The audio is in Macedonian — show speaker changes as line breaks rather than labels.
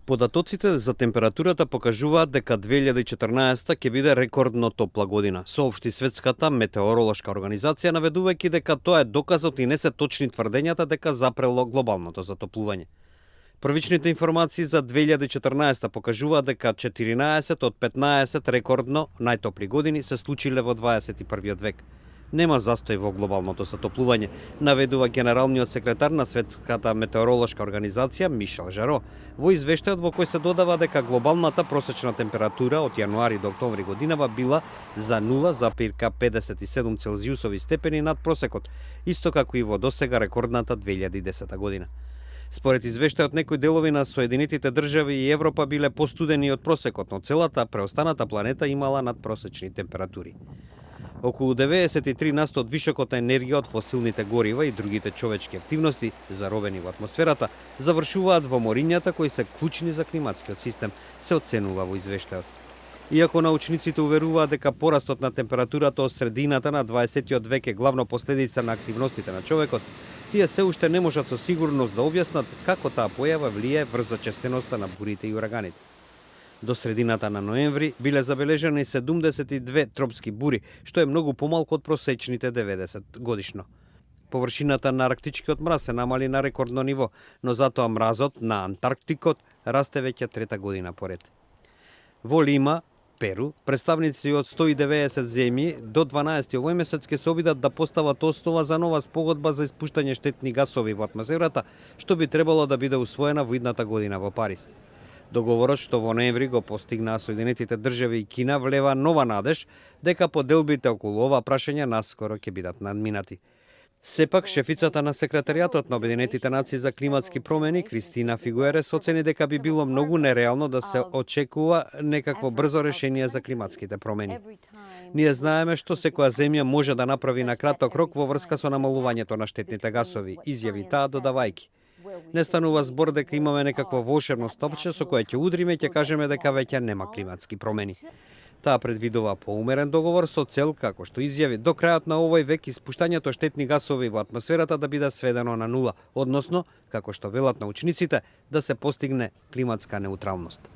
Податоците за температурата покажуваат дека 2014 ќе биде рекордно топла година, соопшти Светската метеоролошка организација, наведувајќи дека тоа е доказот и не се точни тврдењата дека запрело глобалното затоплување. Првичните информации за 2014 покажуваат дека 14 од 15 рекордно најтопли години се случиле во 21 век. Нема застој во глобалното затоплување, наведува генералниот секретар на Светската метеоролошка организација Мишел Жаро во извештајот во кој се додава дека глобалната просечна температура од јануари до октомври годинава била за 0,57 целзиусови степени над просекот, исто како и во досега рекордната 2010 година. Според извештајот, некои делови на Соединетите држави и Европа биле постудени од просекот, но целата преостаната планета имала надпросечни температури. Околу 93% од вишокот на енергија од фосилните горива и другите човечки активности, заробени во атмосферата, завршуваат во морињата кои се клучни за климатскиот систем, се оценува во извештајот. Иако научниците уверуваат дека порастот на температурата од средината на 20 век е главно последица на активностите на човекот, тие се уште не можат со сигурност да објаснат како таа појава влијае врз зачестеноста на бурите и ураганите. До средината на ноември биле забележани 72 тропски бури, што е многу помалку од просечните 90 годишно. Површината на арктичкиот мраз се намали на рекордно ниво, но затоа мразот на Антарктикот расте веќе трета година поред. Во Лима, Перу, представници од 190 земји до 12 овој месец ќе се обидат да постават основа за нова спогодба за испуштање штетни гасови во атмосферата, што би требало да биде усвоена во идната година во Париз. Договорот што во ноември го постигнаа Соединетите држави и Кина влева нова надеж дека поделбите околу ова прашање наскоро ќе бидат надминати. Сепак, шефицата на секретаријатот на Обединетите нации за климатски промени, Кристина Фигуерес, оцени дека би било многу нереално да се очекува некакво брзо решение за климатските промени. Ние знаеме што секоја земја може да направи на краток рок во врска со намалувањето на штетните гасови, изјави таа додавајќи. Не станува збор дека имаме некакво волшебно стопче со кое ќе удриме и ќе кажеме дека веќе нема климатски промени. Таа предвидува поумерен договор со цел, како што изјави, до крајот на овој век испуштањето штетни гасови во атмосферата да биде сведено на нула, односно, како што велат научниците, да се постигне климатска неутралност.